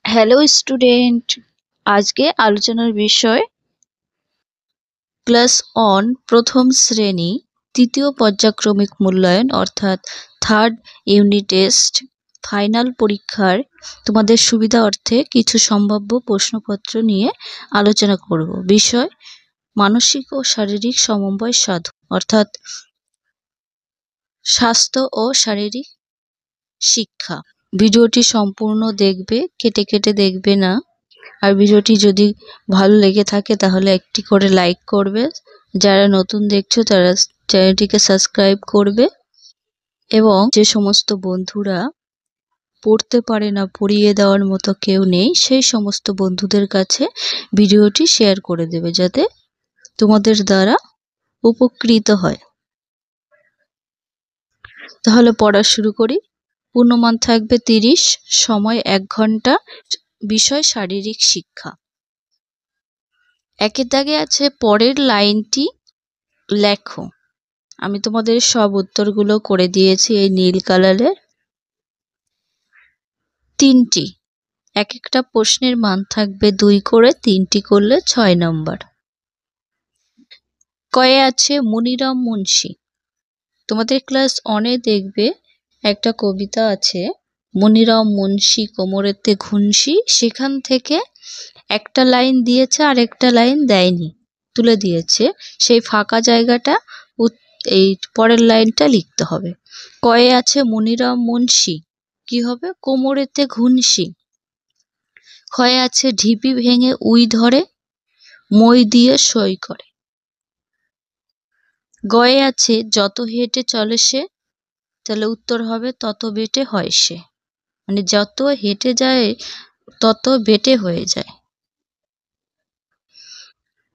Hello student, আজকে আলোচনার বিষয় ক্লাস অন প্রথম শ্রেণী তৃতীয় পর্যায়ক্রমিক মূল্যায়ন অর্থাৎ থার্ড ইউনিট টেস্ট ফাইনাল পরীক্ষার তোমাদের সুবিধা অর্থে কিছু সম্ভাব্য প্রশ্নপত্র নিয়ে আলোচনা করব। বিষয় মানসিক ও শারীরিক সমন্বয় সাধন অর্থাৎ স্বাস্থ্য ও শারীরিক শিক্ষা। ভিডিওটি সম্পূর্ণ দেখবে, কেটে কেটে দেখবে না। আর ভিডিওটি যদি ভালো লেগে থাকে তাহলে একটি করে লাইক করবে। যারা নতুন দেখছো তারা চ্যানেলটিকে সাবস্ক্রাইব করবে এবং যে সমস্ত বন্ধুরা পড়তে পারে না, পড়িয়ে দেওয়ার মতো কেউ নেই, সেই সমস্ত বন্ধুদের কাছে ভিডিওটি শেয়ার করে দেবে যাতে তোমাদের দ্বারা উপকৃত হয়। তাহলে পড়া শুরু করি। পূর্ণমান থাকবে 30, সময় 1 ঘন্টা, বিষয় শারীরিক শিক্ষা। একের দাগে আছে পরের লাইনটি লেখো। আমি তোমাদের সব উত্তরগুলো করে দিয়েছি এই নীল কালারের। 3টি, এক একটা প্রশ্নের মান থাকবে 2 করে, 3টি করলে 6 নম্বর। কয়ে আছে মনিরাম মুন্সী। তোমাদের ক্লাস অনে দেখবে একটা কবিতা আছে মনিরাম মুন্সী কোমরেতে ঘুনসি, সেখান থেকে একটা লাইন দিয়েছে আর একটা লাইন দেয়নি, তুলে দিয়েছে। সেই ফাঁকা জায়গাটা এই পরের লাইনটা লিখতে হবে। কয়ে আছে মনিরাম মুন্সী, কি হবে? কোমরেতে ঘুনসি। ক্ষয়ে আছে ঢিপি ভেঙে উই ধরে, মই দিয়ে সই করে। গয়ে আছে যত হেঁটে চলে সে, তাহলে উত্তর হবে তত বেটে হয় সে, মানে যত হেঁটে যায় তত বেটে হয়ে যায়।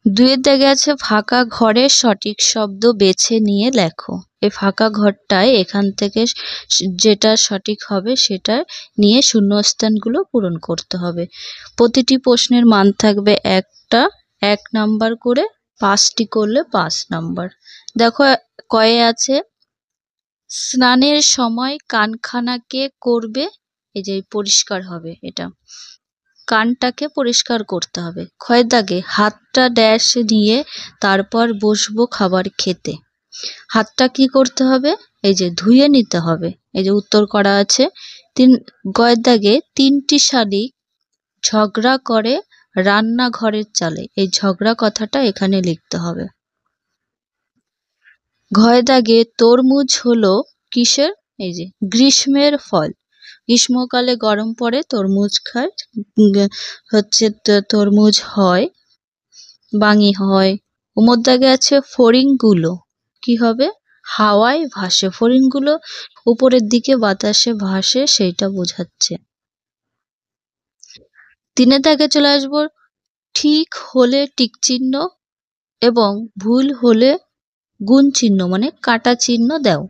2-এর দাগে আছে ফাঁকা ঘরে সঠিক শব্দ বেছে নিয়ে লেখো। এই ফাঁকা ঘরটায় এখান থেকে যেটা সঠিক হবে সেটা নিয়ে শূন্যস্থানগুলো পূরণ করতে হবে। প্রতিটি প্রশ্নের মান থাকবে 1 নাম্বার করে, 5টি করলে 5 নাম্বার। দেখো কয়ে আছে স্নানের সময় কানখানা কে করবে, এই যে পরিষ্কার হবে, এটা কানটাকে পরিষ্কার করতে হবে। ক্ষয়ের দাগে হাতটা ড্যাশ নিয়ে তারপর বসবো খাবার খেতে। হাতটা কি করতে হবে? এই যে ধুয়ে নিতে হবে, এই যে উত্তর করা আছে। গয়ের দাগে 3টি শালিক ঝগড়া করে রান্নাঘরের চালে, এই ঝগড়া কথাটা এখানে লিখতে হবে। ঘয়ের দাগে তরমুজ হলো কিসের? এই যে গ্রীষ্মের ফল। গ্রীষ্মকালে গরম পড়ে তরমুজ খায়, হচ্ছে তরমুজ হয়, বাঙি হয়। উমর দাগে আছে ফড়িংগুলো, কি হবে? হাওয়ায় ভাসে। ফড়িংগুলো উপরের দিকে বাতাসে ভাসে, সেইটা বোঝাচ্ছে। 3-এর দাগে চলে আসবো, ঠিক হলে টিক চিহ্ন এবং ভুল হলে গুণ চিহ্ন মানে কাটা চিহ্ন দাও।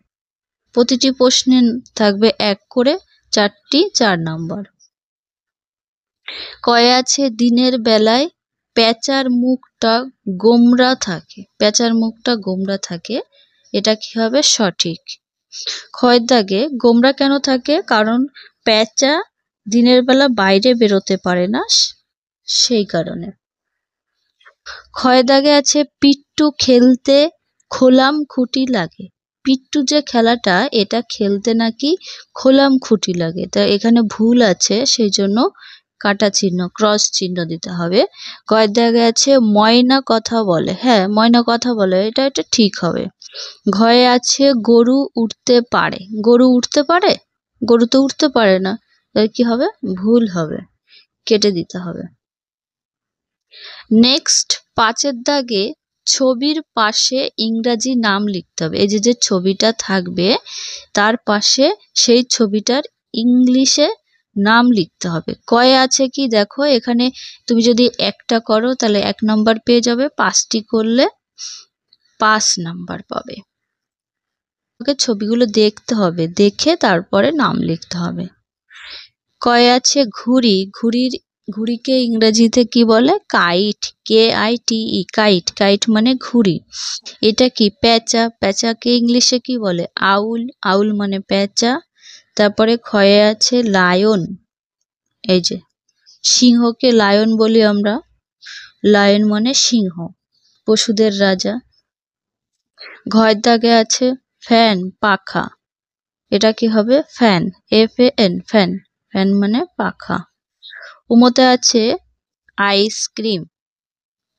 প্রতিটি প্রশ্নে থাকবে 1 করে, 4টি 4 নাম্বার। কয়ে আছে দিনের বেলায় পেঁচার মুখটা গোমরা থাকে। পেঁচার মুখটা গোমরা থাকে, এটা কি হবে? সঠিক। ক্ষয়ের দাগে গোমরা কেন থাকে? কারণ পেঁচা দিনের বেলা বাইরে বেরোতে পারে না, সেই কারণে। ক্ষয়ের দাগে আছে পিট্টু খেলতে খোলাম খুঁটি লাগে। পিট্টু যে খেলাটা, এটা খেলতে নাকি খোলাম খুঁটি লাগে, তা এখানে ভুল আছে, সেই জন্য কাটা চিহ্ন ক্রস চিহ্ন দিতে হবে। কয়ের দাগে আছে ময়না কথা বলে। হ্যাঁ, ময়না কথা বলে, এটা ঠিক হবে। ঘয়ে আছে গরু উঠতে পারে। গরু উঠতে পারে? গরু তো উঠতে পারে না, তাই কি হবে? ভুল হবে, কেটে দিতে হবে। নেক্সট 5-এর দাগে ছবির পাশে ইংরাজি নাম লিখতে হবে। এই যে ছবিটা থাকবে তার পাশে সেই ছবিটার ইংলিশে নাম লিখতে হবে। কয়ে আছে কি দেখো, এখানে তুমি যদি একটা করো তাহলে 1 নাম্বার পেয়ে যাবে, 5টি করলে 5 নাম্বার পাবে। ওকে ছবিগুলো দেখতে হবে, দেখে তারপরে নাম লিখতে হবে। কয়ে আছে ঘুড়ি। ঘুড়িকে ইংরেজিতে কি বলে? Kite, KITE, kite. কাইট মানে ঘুড়ি। এটা কি? পেঁচা। পেঁচাকে ইংলিশে কি বলে? আউল। আউল মানে পেঁচা। তারপরে ক্ষয়ে আছে লায়ন, এই যে সিংহকে লায়ন বলি আমরা, লায়ন মানে সিংহ, পশুদের রাজা। ঘয়ের দাগে আছে ফ্যান, পাখা, এটা কি হবে? ফ্যান, FAN, ফ্যান, ফ্যান মানে পাখা। উমতে আছে আইসক্রিম,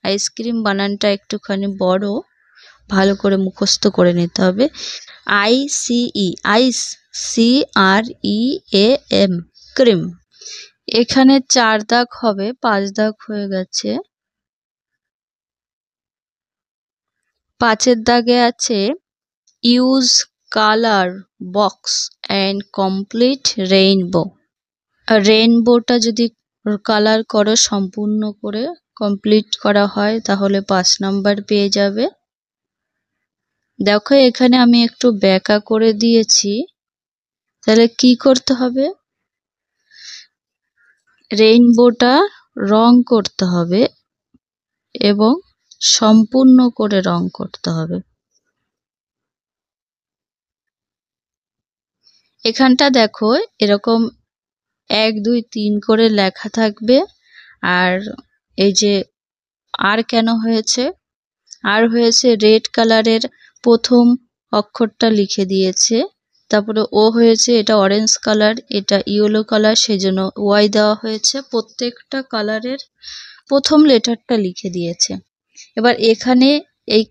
আইসক্রিম বানানটা একটুখানি বড়, ভালো করে মুখস্থ করে নিতে হবে। ICE, আইস, CREAM, ক্রিম। এখানে 4 দাগ হবে, 5 দাগ হয়ে গেছে। 5 দাগে আছে use colour box and complete rainbow. রেইনবোটা যদি কালার করো, সম্পূর্ণ করে কমপ্লিট করা হয়, তাহলে 5 নাম্বার পেয়ে যাবে। দেখো এখানে আমি একটু ব্যাকা করে দিয়েছি, তাহলে কি করতে হবে? রেইনবোটা রং করতে হবে এবং সম্পূর্ণ করে রং করতে হবে। এখানটা দেখো এরকম 1 2 3 করে লেখা থাকবে। আর এই যে আর কেন হয়েছে? আর হয়েছে রেড কালারের প্রথম অক্ষরটা লিখে দিয়েছে, তারপরে ও হয়েছে, এটা অরেঞ্জ কালার, এটা ইয়েলো কালার, সেজন্য ওয়াই দেওয়া হয়েছে। প্রত্যেকটা কালারের প্রথম লেটারটা লিখে দিয়েছে। এবার এখানে এই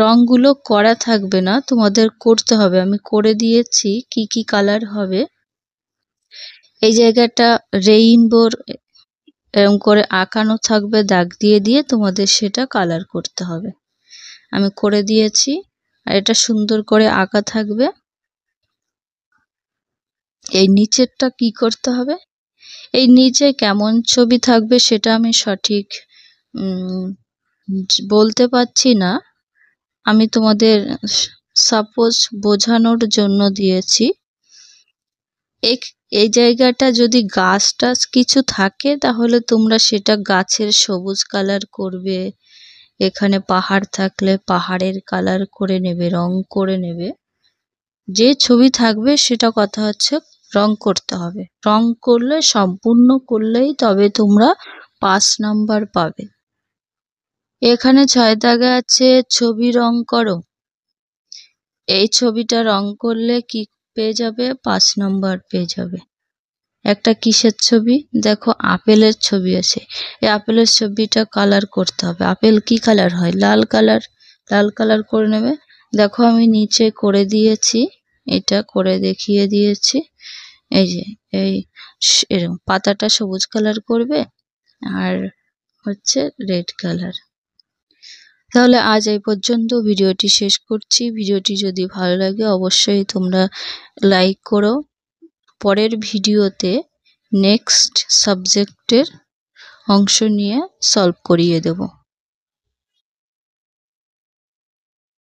রংগুলো করা থাকবে না, তোমাদের করতে হবে। আমি করে দিয়েছি কি কি কালার হবে। এই জায়গাটা রেইনবোর এরকম করে আঁকানো থাকবে, দাগ দিয়ে দিয়ে তোমাদের সেটা কালার করতে হবে। আমি করে দিয়েছি, আর এটা সুন্দর করে আঁকা থাকবে। এই নিচেরটা কি করতে হবে? এই নিচে কেমন ছবি থাকবে সেটা আমি সঠিক বলতে পারছি না, আমি তোমাদের সাপোজ বোঝানোর জন্য দিয়েছি। এই জায়গাটা যদি গাছ টাছ কিছু থাকে তাহলে তোমরা সেটা গাছের সবুজ কালার করবে, এখানে পাহাড় থাকলে পাহাড়ের কালার করে নেবে, রং করে নেবে। যে ছবি থাকবে সেটা কথা হচ্ছে রং করতে হবে, রং করলে সম্পূর্ণ করলেই তবে তোমরা 5 নাম্বার পাবে। এখানে 6 দাগে আছে ছবি রং করো। এই ছবিটা রং করলে কি পেয়ে যাবে? 5 নাম্বার পেয়ে যাবে। একটা কিসের ছবি? দেখো আপেলের ছবি আছে, এই আপেলের ছবিটা কালার করতে হবে। আপেল কি কালার হয়? লাল কালার, লাল কালার করে নেবে। দেখো আমি নিচে করে দিয়েছি, এটা করে দেখিয়ে দিয়েছি। এই যে এই এরকম পাতাটা সবুজ কালার করবে আর হচ্ছে রেড কালার। তাহলে আজ এই পর্যন্ত ভিডিওটি শেষ করছি। ভিডিওটি যদি ভালো লাগে অবশ্যই তোমরা লাইক করো। পরের ভিডিওতে নেক্সট সাবজেক্টের অংশ নিয়ে সলভ করিয়ে দেব।